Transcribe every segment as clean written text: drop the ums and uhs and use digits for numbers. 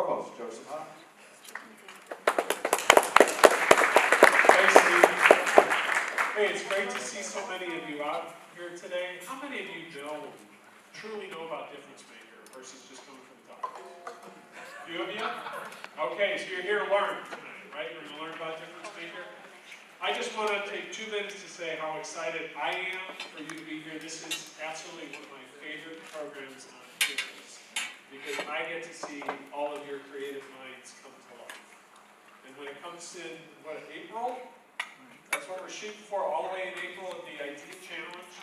Provost Joseph Hahn. Thanks, Steve. Hey, it's great to see so many of you out here today. How many of you truly know about DifferenceMaker versus just coming from the top? A few of you? Okay, so you're here to learn tonight, right? You're going to learn about DifferenceMaker. I just want to take 2 minutes to say how excited I am for you to be here. This is absolutely one of my favorite programs on campus because I get to see all of your creative minds come to life. And when it comes in, April? That's what we're shooting for, all the way in April at the Idea Challenge.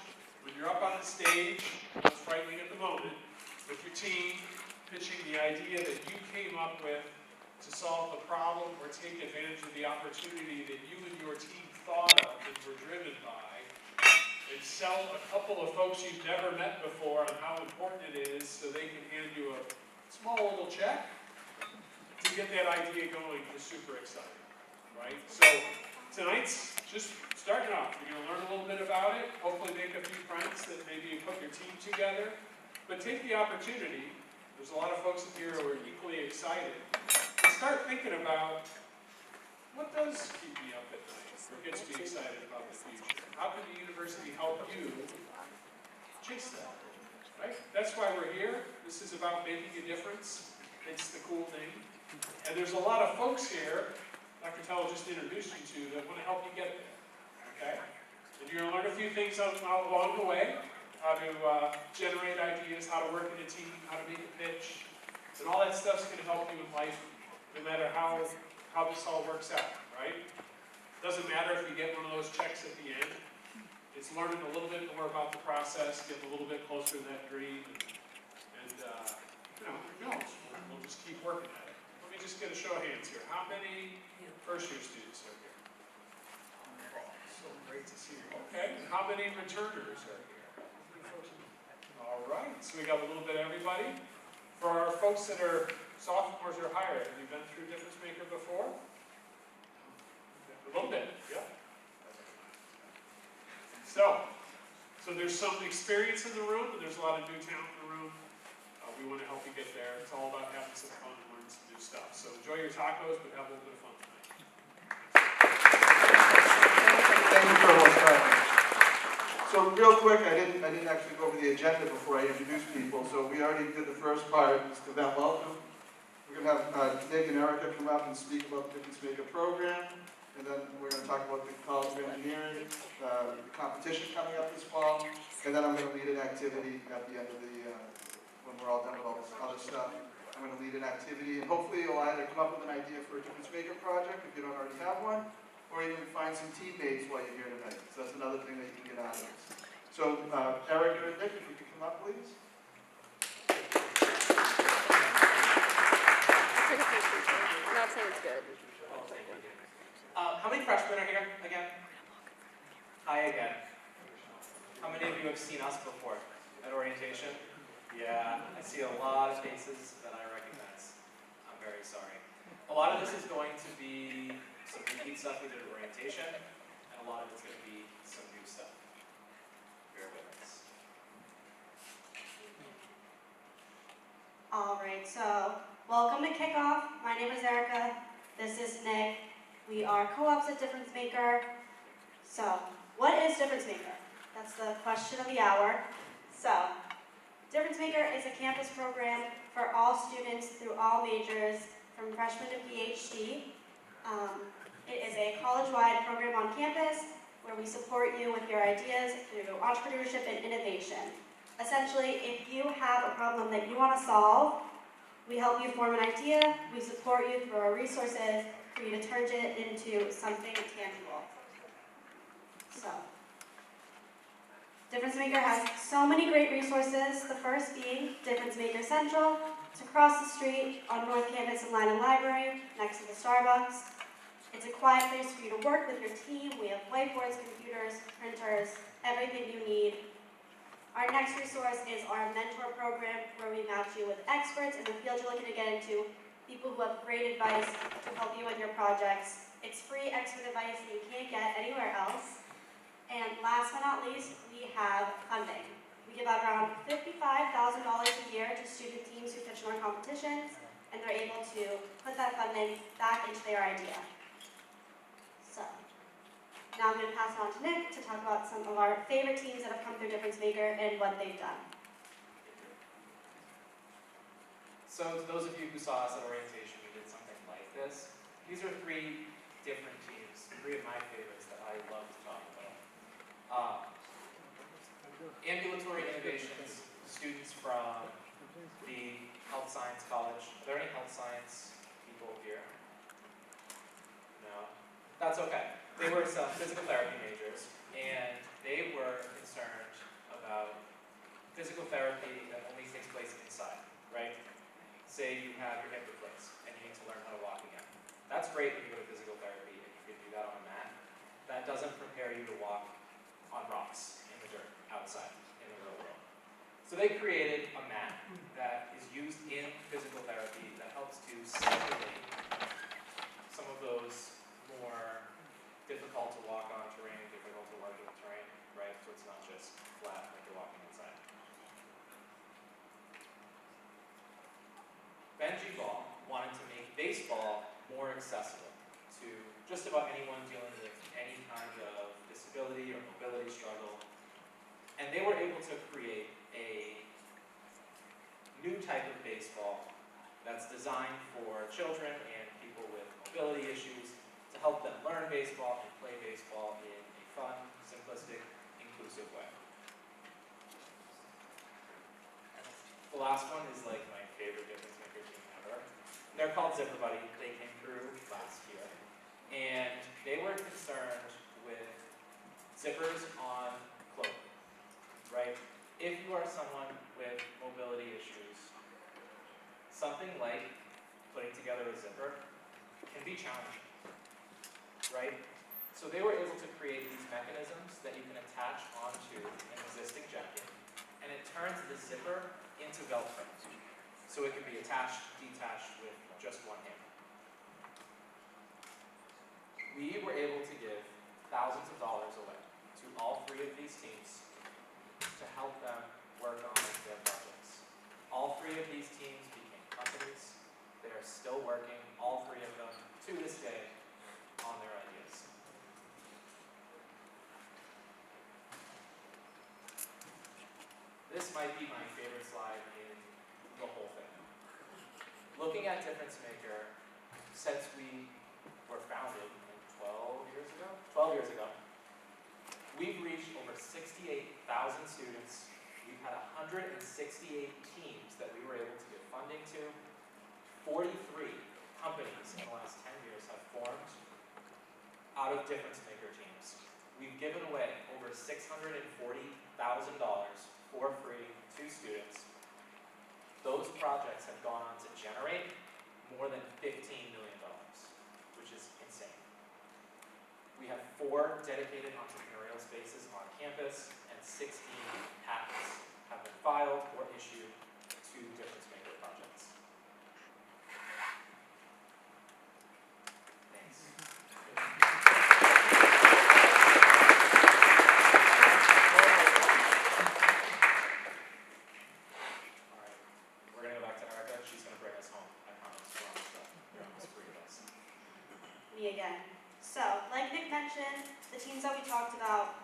When you're up on the stage, it's frightening at the moment, with your team, pitching the idea that you came up with to solve the problem or take advantage of the opportunity that you and your team thought of and were driven by, and sell a couple of folks you've never met before on how important it is so they can hand you a small little check to get that idea going is super exciting, right? So tonight's just starting off. You're going to learn a little bit about it, hopefully make a few friends that maybe you put your team together, but take the opportunity. There's a lot of folks in here who are equally excited. Start thinking about what does keep me up at night or gets me excited about the future. How can the university help you chase that? Right? That's why we're here. This is about making a difference. It's the cool thing. And there's a lot of folks here, Dr. Tell just introduced you to, that want to help you get there. Okay? And you're going to learn a few things along the way. How to generate ideas, how to work in a team, how to make a pitch. And all that stuff's going to help you in life, no matter how this all works out, right? Doesn't matter if you get one of those checks at the end. It's learning a little bit more about the process, getting a little bit closer to that dream, and who knows? We'll just keep working at it. Let me just get a show of hands here. How many first-year students are here? So great to see you. Okay. And how many returners are here? All right. So we got a little bit of everybody. For our folks that are sophomores or higher, have you been through DifferenceMaker before? A little bit, yeah. So there's some experience in the room, and there's a lot of new talent in the room. We want to help you get there. It's all about having some fun and learning some new stuff. So enjoy your tacos, but have a little bit of fun tonight. Thank you very much, Brian. So real quick, I didn't actually go over the agenda before I introduced people. So we already did the first part, just to that welcome. We're going to have Nick and Erica come up and speak about the DifferenceMaker program. And then we're going to talk about the College of Engineering, the competition coming up this fall. And then I'm going to lead an activity at the end of the, when we're all done with all this other stuff. I'm going to lead an activity, and hopefully you'll either come up with an idea for a DifferenceMaker project if you don't already have one, or even find some teammates while you're here tonight. So that's another thing that you can get out of this. So Erica and Nick, if you could come up, please. Not saying it's good. How many freshmen are here again? Hi again. How many of you have seen us before at orientation? Yeah, I see a lot of faces that I recognize. I'm very sorry. A lot of this is going to be some repeat stuff we did at orientation, and a lot of it's going to be some new stuff. Bear with us. All right, so welcome to Kickoff. My name is Erica. This is Nick. We are co-ops at DifferenceMaker. So, what is DifferenceMaker? That's the question of the hour. So, DifferenceMaker is a campus program for all students through all majors, from freshman to PhD. It is a college-wide program on campus where we support you with your ideas through entrepreneurship and innovation. Essentially, if you have a problem that you want to solve, we help you form an idea, we support you through our resources for you to turn it into something tangible. So, DifferenceMaker has so many great resources, the first being DifferenceMaker Central. It's across the street on North Campus in Lyman Library, next to the Starbucks. It's a quiet place for you to work with your team. We have whiteboards, computers, printers, everything you need. Our next resource is our mentor program, where we match you with experts in the field you're looking to get into, people who have great advice to help you with your projects. It's free expert advice that you can't get anywhere else. And last but not least, we have funding. We give out around $55,000 a year to student teams who pitch in our competitions, and they're able to put that funding back into their idea. So, now I'm going to pass it on to Nick to talk about some of our favorite teams that have come through DifferenceMaker and what they've done. So to those of you who saw us at orientation, we did something like this. These are 3 different teams, 3 of my favorites that I love to talk about. Ambulatory Innovations, students from the Health Science College. Are there any health science people here? No? That's okay. They were some physical therapy majors, and they were concerned about physical therapy that only takes place inside, right? Say you have your hip replaced, and you need to learn how to walk again. That's great when you go to physical therapy, and you can do that on a mat. That doesn't prepare you to walk on rocks in the dirt outside in the real world. So they created a mat that is used in physical therapy that helps to simulate some of those more difficult to walk on terrain, difficult to work with terrain, right? So it's not just flat like you're walking inside. Benji Ball wanted to make baseball more accessible to just about anyone dealing with any kind of disability or mobility struggle. And they were able to create a new type of baseball that's designed for children and people with mobility issues to help them learn baseball and play baseball in a fun, simplistic, inclusive way. The last one is like my favorite DifferenceMaker team ever. They're called Zipper Buddy. They came through last year. And they were concerned with zippers on clothing, right? If you are someone with mobility issues, something like putting together a zipper can be challenging, right? So they were able to create these mechanisms that you can attach onto an existing jacket, and it turns the zipper into Velcro. So it can be attached, detached with just one hand. We were able to give thousands of dollars away to all 3 of these teams to help them work on their projects. All 3 of these teams became companies. They are still working, all 3 of them, to this day, on their ideas. This might be my favorite slide in the whole thing. Looking at DifferenceMaker, since we were founded 12 years ago, we've reached over 68,000 students. We've had 168 teams that we were able to give funding to. 43 companies in the last 10 years have formed out of DifferenceMaker teams. We've given away over $640,000 for free to students. Those projects have gone on to generate more than $15 million, which is insane. We have 4 dedicated entrepreneurial spaces on campus, and 16 patents have been filed or issued to DifferenceMaker projects. Thanks. All right, we're going to go back to Erica. She's going to bring us home. I promise. We're almost 3 of us. Me again. So, like Nick mentioned, the teams that we talked about,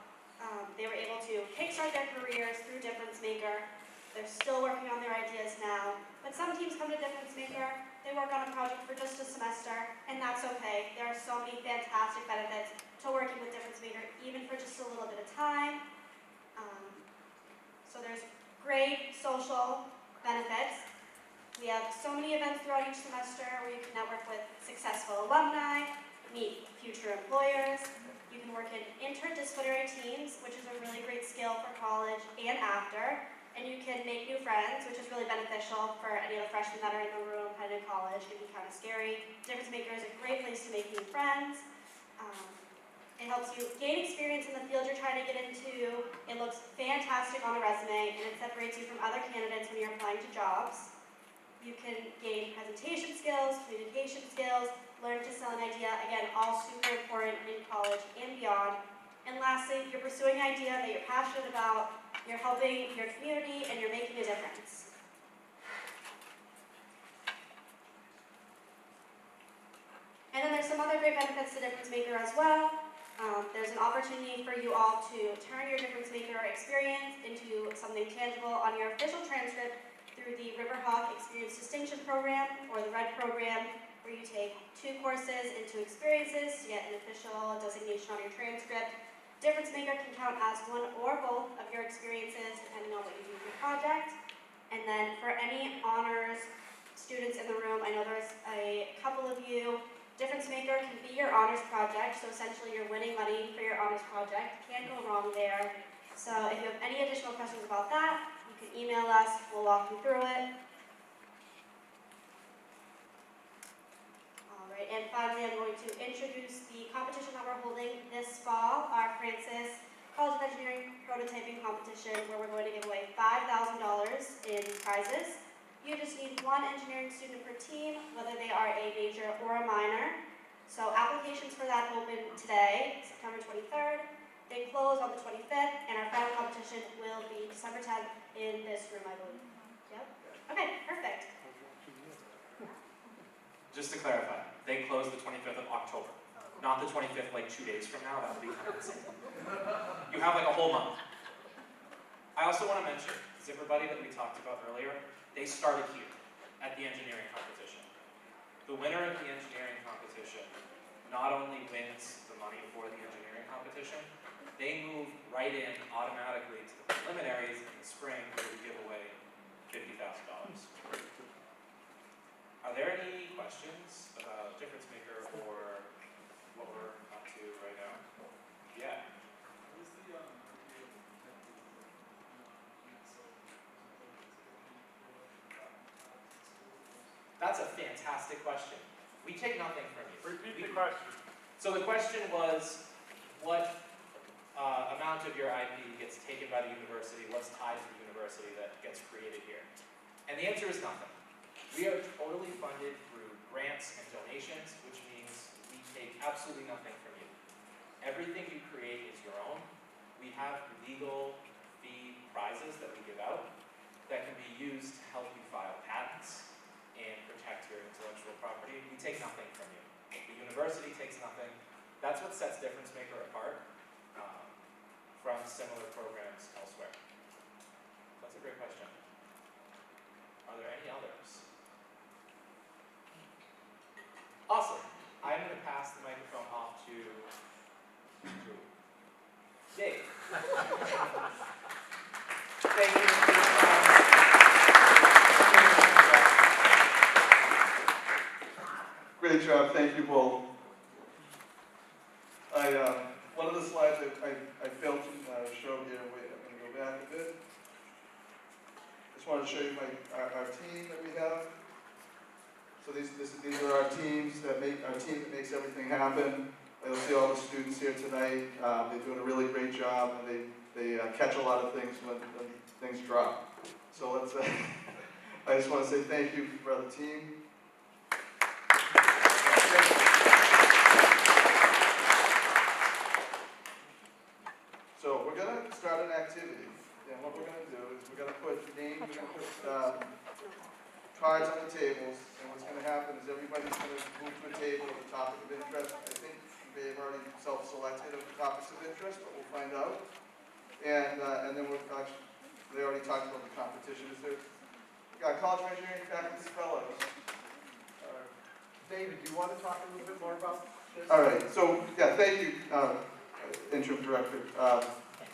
they were able to kickstart their careers through DifferenceMaker. They're still working on their ideas now. But some teams come to DifferenceMaker, they work on a project for just a semester, and that's okay. There are so many fantastic benefits to working with DifferenceMaker, even for just a little bit of time. So there's great social benefits. We have so many events throughout each semester where you can network with successful alumni, meet future employers. You can work in interdisciplinary teams, which is a really great skill for college and after. And you can make new friends, which is really beneficial for any of the freshmen that are in the room headed to college. It can be kind of scary. DifferenceMaker is a great place to make new friends. It helps you gain experience in the field you're trying to get into. It looks fantastic on a resume, and it separates you from other candidates when you're applying to jobs. You can gain presentation skills, communication skills, learn to sell an idea, again, all super important in college and beyond. And lastly, you're pursuing an idea that you're passionate about, you're helping your community, and you're making a difference. benefits to Difference Maker as well. There's an opportunity for you all to turn your Difference Maker experience into something tangible on your official transcript through the Riverhawk Experience Distinction Program, or the RED program, where you take 2 courses into experiences to get an official designation on your transcript. Difference Maker can count as one or both of your experiences, depending on what you do with your project. And then for any honors students in the room, I know there's a couple of you, Difference Maker can be your honors project, so essentially you're winning money for your honors project. Can't go wrong there. So if you have any additional questions about that, you can email us, we'll walk you through it. Alright, and finally I'm going to introduce the competition that we're holding this fall, our Francis College of Engineering Prototyping Competition, where we're going to give away $5,000 in prizes. You just need 1 engineering student per team, whether they are a major or a minor. So applications for that open today, September 23rd. They close on the 25th, and our final competition will be December 10th in this room, I believe. Yep. Okay, perfect. Just to clarify, they close the 25th of October, not the 25th like 2 days from now. That would be kind of insane. You have like a whole month. I also want to mention Zipper Buddy that we talked about earlier. They started here at the engineering competition. The winner of the engineering competition not only wins the money for the engineering competition, they move right in automatically to the preliminaries in the spring where we give away $50,000. Are there any questions about Difference Maker or what we're up to right now? Yeah. That's a fantastic question. We take nothing from you. Repeat the question. So the question was, what amount of your IP gets taken by the university? What's tied to the university that gets created here? And the answer is nothing. We are totally funded through grants and donations, which means we take absolutely nothing from you. Everything you create is your own. We have legal fee prizes that we give out that can be used to help you file patents and protect your intellectual property. We take nothing from you. The university takes nothing. That's what sets Difference Maker apart from similar programs elsewhere. That's a great question. Are there any others? Awesome. I'm going to pass the microphone off to Dave. Thank you. Great job, thank you both. One of the slides I failed to show here, wait, I'm going to go back a bit. Just wanted to show you our team that we have. So these are our teams that makes everything happen. You'll see all the students here tonight. They're doing a really great job, and they catch a lot of things when things drop. So let's. I just want to say thank you for the team. So we're going to start an activity, and what we're going to do is we're going to put names, we're going to put cards on the tables, and what's going to happen is everybody's going to move to a table of a topic of interest. I think they have already self-selected of the topics of interest, but we'll find out. And then they already talked about the competition. Is there College of Engineering faculty fellows? David, do you want to talk a little bit more about this? All right, so yeah, thank you, interim director.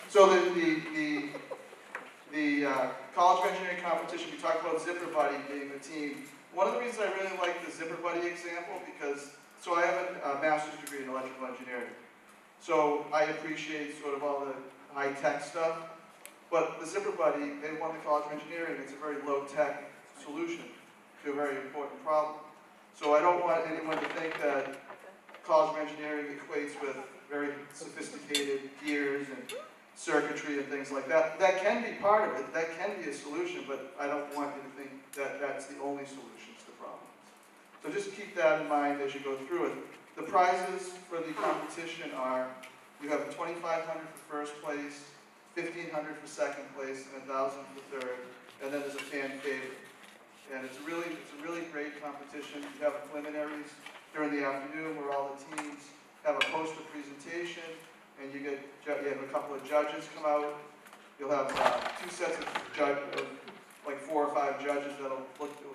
So the College of Engineering competition, we talked about Zipper Buddy being the team. One of the reasons I really like the Zipper Buddy example, because, so I have a master's degree in electrical engineering. So I appreciate sort of all the high-tech stuff. But the Zipper Buddy, they won the College of Engineering. It's a very low-tech solution to a very important problem. So I don't want anyone to think that College of Engineering equates with very sophisticated gears and circuitry and things like that. That can be part of it. That can be a solution, but I don't want you to think that that's the only solution to the problem. So just keep that in mind as you go through it. The prizes for the competition are, you have $2,500 for first place, $1,500 for second place, and $1,000 for third, and then there's a fan favorite. And it's a really great competition. You have preliminaries during the afternoon where all the teams have a poster presentation, and you have a couple of judges come out. You'll have 2 sets of like 4 or 5 judges that'll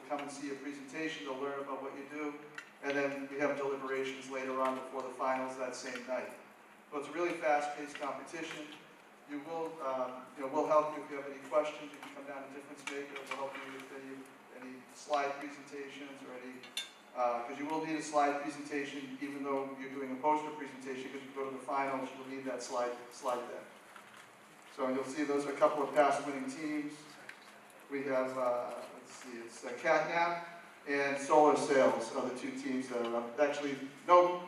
come and see your presentation. They'll learn about what you do, and then we have deliberations later on before the finals that same night. So it's a really fast-paced competition. We'll help you if you have any questions. You can come down to DifferenceMaker. We'll help you with any slide presentations or any, because you will need a slide presentation even though you're doing a poster presentation, because you go to the finals, you'll need that slide deck. So you'll see those are a couple of past winning teams. We have, let's see, it's Catnap and Solar Sales are the 2 teams that are up. Actually, no,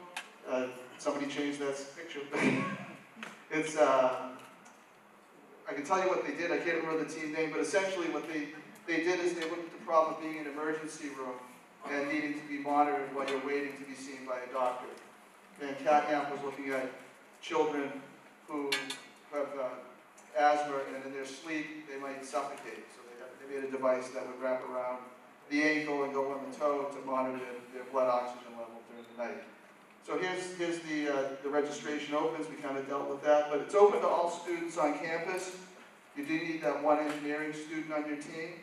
somebody changed that picture. It's, I can tell you what they did. I can't remember the team name, but essentially what they did is they looked at the problem of being in an emergency room and needing to be monitored while you're waiting to be seen by a doctor. And Catnap was looking at children who have asthma, and in their sleep they might suffocate. So they made a device that would wrap around the ankle and go on the toe to monitor their blood oxygen level during the night. So here's the registration opens. We kind of dealt with that, but it's open to all students on campus. You do need that 1 engineering student on your team.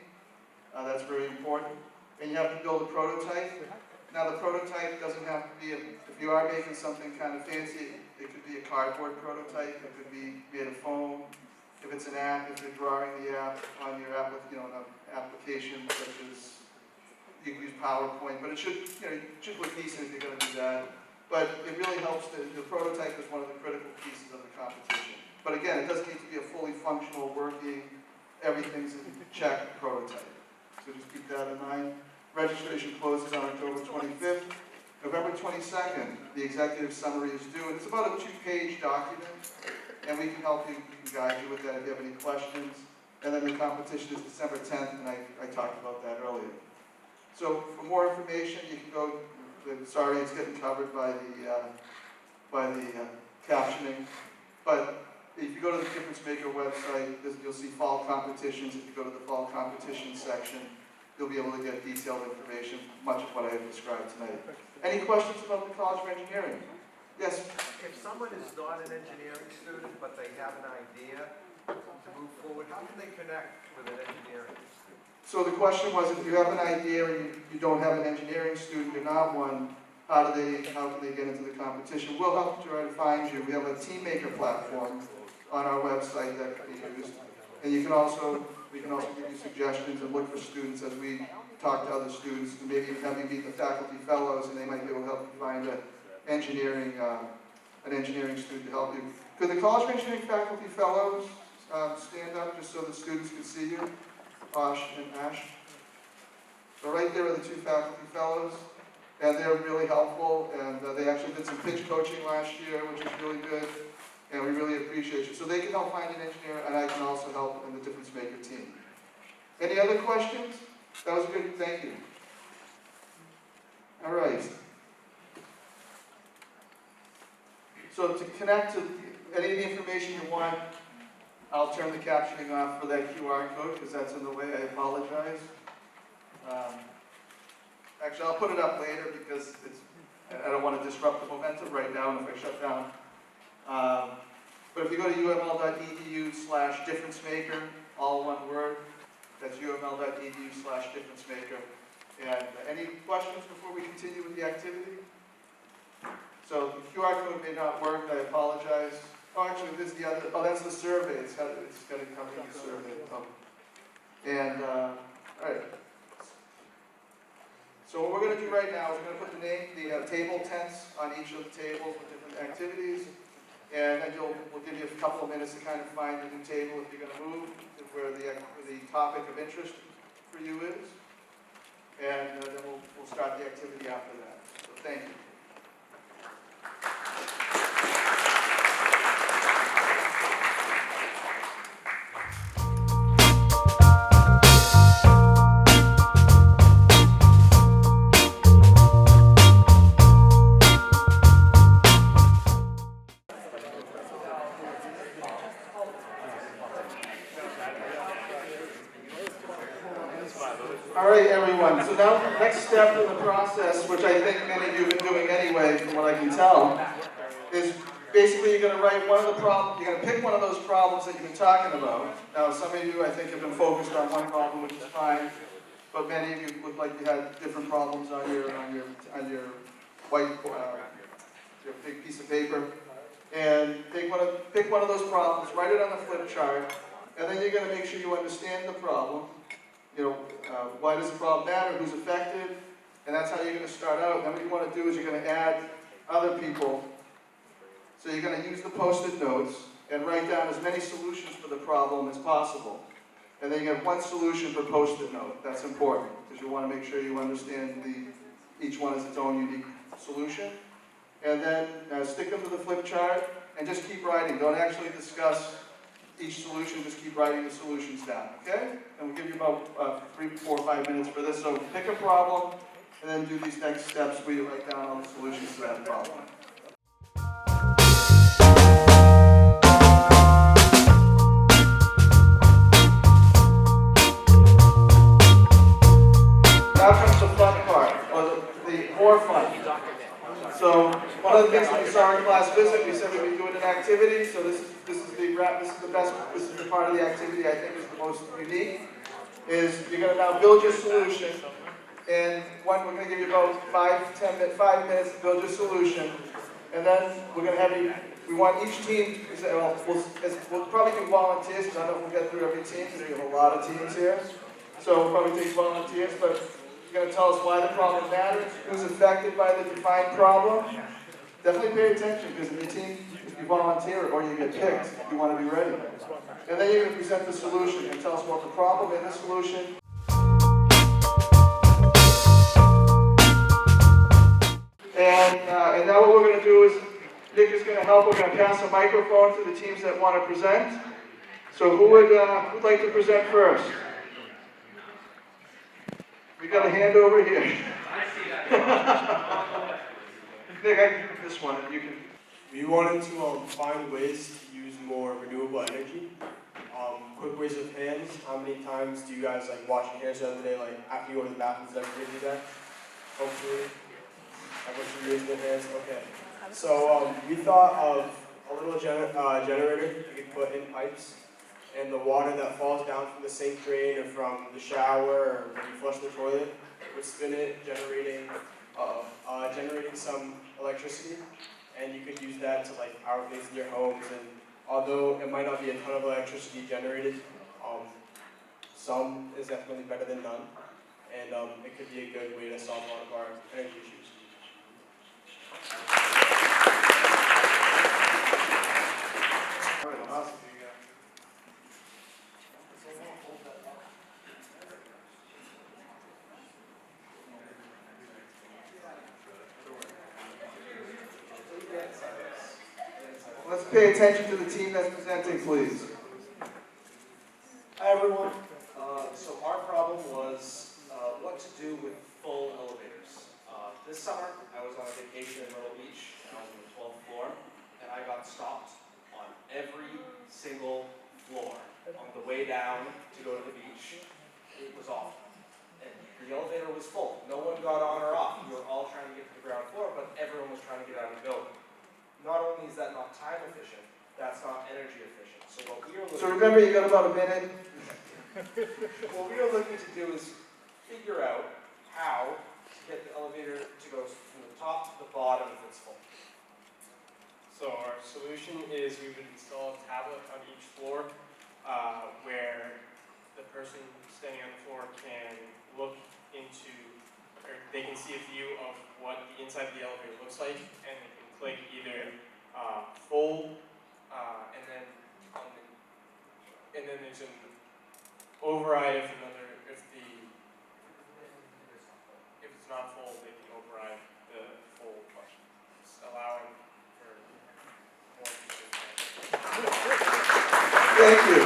That's very important. And you have to build a prototype. Now the prototype doesn't have to be, if you are making something kind of fancy, it could be a cardboard prototype. It could be made of foam. If it's an app, if you're drawing the app on your an application such as, you can use PowerPoint, but it should look decent if you're going to do that. But it really helps, the prototype is one of the critical pieces of the competition. But again, it doesn't need to be a fully functional, working, everything's in check prototype. So just keep that in mind. Registration closes on October 25th. November 22nd, the executive summary is due, and it's about a 2-page document, and we can help you, we can guide you with that if you have any questions. And then the competition is December 10th, and I talked about that earlier. So for more information, you can go, sorry it's getting covered by the captioning, but if you go to the DifferenceMaker website, you'll see fall competitions. If you go to the fall competition section, you'll be able to get detailed information, much of what I have described tonight. Any questions about the College of Engineering? Yes? If someone is not an engineering student, but they have an idea to move forward, how can they connect with an engineering student? So the question was, if you have an idea and you don't have an engineering student, you're not one, how can they get into the competition? We'll help try to find you. We have a TeamMaker platform on our website that can be used. And we can also give you suggestions and look for students as we talk to other students, and maybe even have you meet the faculty fellows, and they might be able to help you find an engineering student to help you. Could the College of Engineering faculty fellows stand up just so the students can see you? Osh and Ash. So right there are the 2 faculty fellows, and they're really helpful, and they actually did some pitch coaching last year, which is really good, and we really appreciate you. So they can help find an engineer, and I can also help in the DifferenceMaker team. Any other questions? That was good, thank you. All right. So to connect to any of the information you want, I'll turn the captioning off for that QR code because that's in the way. I apologize. Actually, I'll put it up later because I don't want to disrupt the momentum right now if I shut down. But if you go to uml.edu/differencemaker, all one word, that's uml.edu/differencemaker. And any questions before we continue with the activity? So the QR code may not work, I apologize. Oh, actually, this is the other, that's the survey. It's got to come in the survey. And, all right. So what we're going to do right now is we're going to put the table tents on each of the tables with different activities. And then we'll give you a couple of minutes to kind of find the new table if you're going to move, where the topic of interest for you is. And then we'll start the activity after that. So thank you. All right, everyone. So now, next step in the process, which I think many of you have been doing anyway, from what I can tell, is basically you're gonna write one of the problems, you're gonna pick one of those problems that you've been talking about. Now, some of you, I think, have been focused on one problem, which is fine, but many of you look like you had different problems on your white, your big piece of paper. And pick one of those problems, write it on the flip chart, and then you're gonna make sure you understand the problem. You know, why does the problem matter, who's affected, and that's how you're gonna start out. Then what you wanna do is you're gonna add other people. So you're going to use the post-it notes and write down as many solutions for the problem as possible. And then you have one solution per post-it note. That's important because you want to make sure you understand each one is its own unique solution. And then stick them to the flip chart and just keep writing. Don't actually discuss each solution, just keep writing the solutions down, okay? And we'll give you about 3, 4, 5 minutes for this. So pick a problem and then do these next steps where you write down all the solutions to that problem. Now comes the fun part, or the more fun. So one of the things that we saw in class visit, we said we'd be doing an activity. So this is the part of the activity I think is the most unique. Is you're going to now build your solution, and we're going to give you about 5 minutes to build your solution, and then we're going to have you. We want each team. We'll probably do volunteers because I don't know if we'll get through every team because we have a lot of teams here. So we'll probably take volunteers, but you're going to tell us why the problem matters, who's affected by the defined problem. Definitely pay attention because in your team, if you volunteer or you get picked, you want to be ready. And then you're going to present the solution and tell us what the problem and the solution. And now what we're going to do is, Nick is going to help. We're going to pass a microphone to the teams that want to present. So who'd like to present first? We got a hand over here. I see that. Nick, this one, you can. We wanted to find ways to use more renewable energy. Quick ways of hands. How many times do you guys like wash your hands the other day? Like after you go to the bathroom, does everybody do that? Hopefully, everyone should use their hands. Okay. So we thought of a little generator you could put in pipes, and the water that falls down from the sink drain or from the shower or when you flush the toilet would spin it, generating some electricity, and you could use that to like power things in your homes. And although it might not be a ton of electricity generated, some is definitely better than none, and it could be a good way to solve a lot of our energy issues. All right, awesome. Let's pay attention to the team that's presenting, please. Hi everyone. So our problem was what to do with full elevators. This summer I was on a vacation in Myrtle Beach and I was on the 12th floor and I got stopped on every single floor on the way down to go to the beach. It was awful. And the elevator was full. No one got on or off. We were all trying to get to the ground floor, but everyone was trying to get out of the building. Not only is that not time efficient, that's not energy efficient. So what we are looking So remember, you got about a minute. what we are looking to do is figure out how to get the elevator to go from the top to the bottom if it's full. So our solution is we would install a tablet on each floor where the person standing on the floor can look into, or they can see a view of what the inside of the elevator looks like, and they can click either full, and then there's an override if it's not full, they can override the full question, allowing for more Thank you.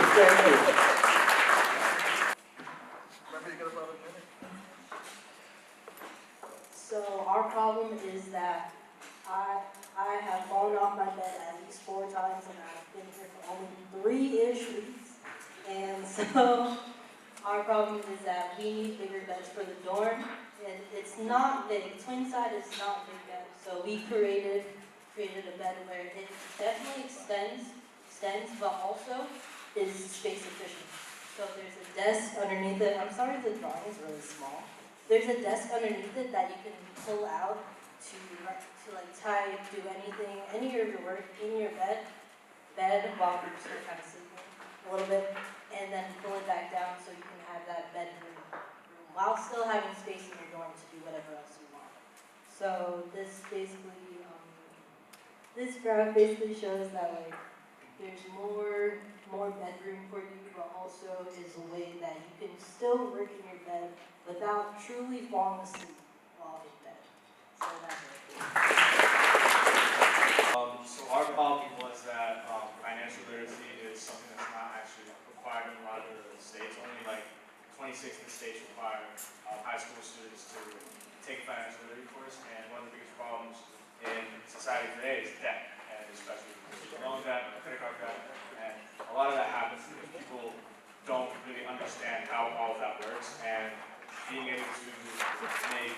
Remember, you got about a minute. So our problem is that I have fallen off my bed at least 4 times and I've been here for only 3-ish weeks. And so our problem is that we need bigger beds for the dorm. And it's not big, twin side is not big bed. So we created created a bed where it definitely extends, but also is space efficient. So there's a desk underneath it. I'm sorry the drawing is really small. There's a desk underneath it that you can pull out to like type, do anything, any of your work in your bed while you're still kind of sleeping a little bit, and then pull it back down so you can have that bedroom while still having space in your dorm to do whatever else you want. So this basically, this graph basically shows that like there's more bedroom for you, but also is a way that you can still work in your bed without truly falling asleep while in bed. So that's it. So our problem was that financial literacy is something that's not actually required in a lot of the states. Only like 26 of the states require high school students to take a financial literacy course, and one of the biggest problems in society today is debt, and especially loan debt, credit card debt, and a lot of that happens because people don't really understand how all of that works, and being able to make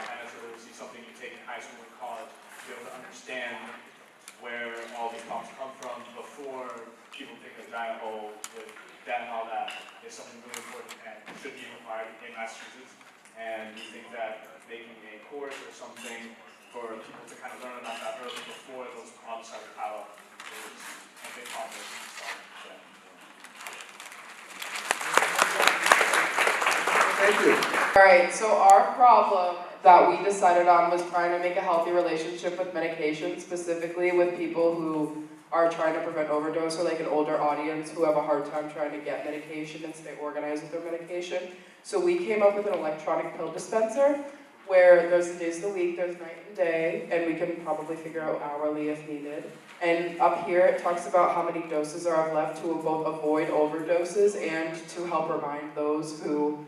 financial literacy something you take in high school and college, to be able to understand where all these problems come from before people take a giant hole with debt and all that is something really important and should be required in Massachusetts. And we think that making a course or something for people to kind of learn about that early before those problems start to pile up is a big problem that we can solve. Thank you. Alright, so our problem that we decided on was trying to make a healthy relationship with medication, specifically with people who are trying to prevent overdose, or like an older audience who have a hard time trying to get medication and stay organized with their medication. So we came up with an electronic pill dispenser where there's the days of the week, there's night and day, and we can probably figure out hourly if needed. And up here it talks about how many doses are left to both avoid overdoses and to help remind those who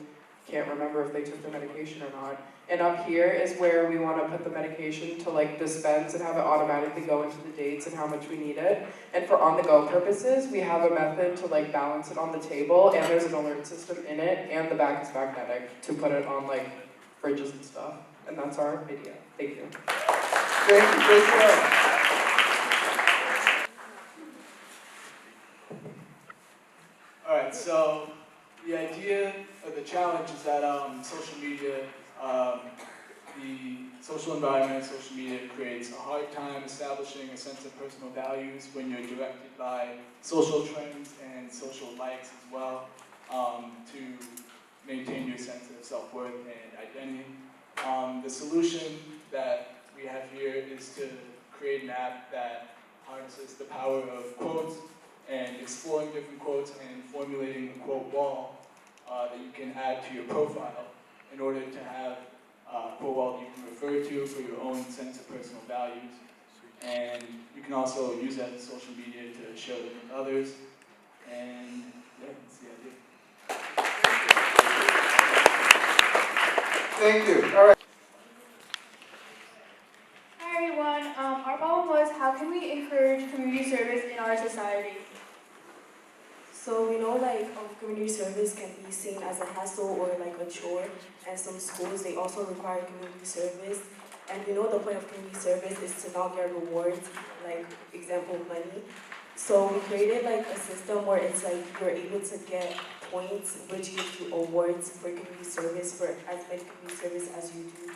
can't remember if they took the medication or not. And up here is where we want to put the medication to like dispense and have it automatically go into the dates and how much we need it. And for on-the-go purposes, we have a method to like balance it on the table, and there's an alert system in it, and the back is magnetic to put it on like fridges and stuff. And that's our idea. Thank you. Thank you. Great job. Alright, so the idea or the challenge is that social media, the social environment, social media creates a hard time establishing a sense of personal values when you're directed by social trends and social likes as well, to maintain your sense of self-worth and identity. The solution that we have here is to create an app that harnesses the power of quotes and exploring different quotes and formulating a quote wall that you can add to your profile in order to have a quote wall that you can refer to for your own sense of personal values. And you can also use that in social media to share them with others. And yeah, that's the idea. Thank you. All right. Hi everyone, our problem was how can we encourage community service in our society? So we know like community service can be seen as a hassle or like a chore, and some schools they also require community service. And we know the point of community service is to not get rewards, like example money. So we created like a system where it's like you're able to get points which gives you awards for community service, for as many community service as you do.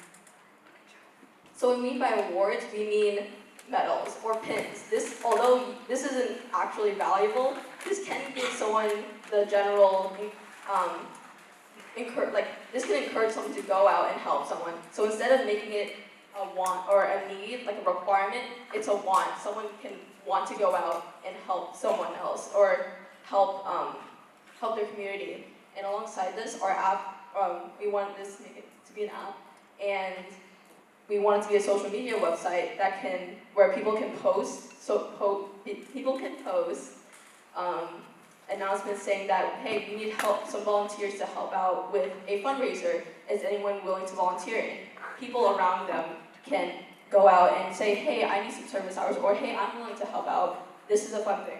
So what we mean by awards, we mean medals or pins. This, although this isn't actually valuable, this can give someone the general, this can encourage someone to go out and help someone. So instead of making it a want or a need, like a requirement, it's a want. Someone can want to go out and help someone else or help their community. And alongside this, our app, we wanted this to make it to be an app, and we want it to be a social media website that where people can post, people can post announcements saying that, hey, we need help, some volunteers to help out with a fundraiser. Is anyone willing to volunteer? And people around them can go out and say, hey, I need some service hours, or hey, I'm willing to help out. This is a fun thing.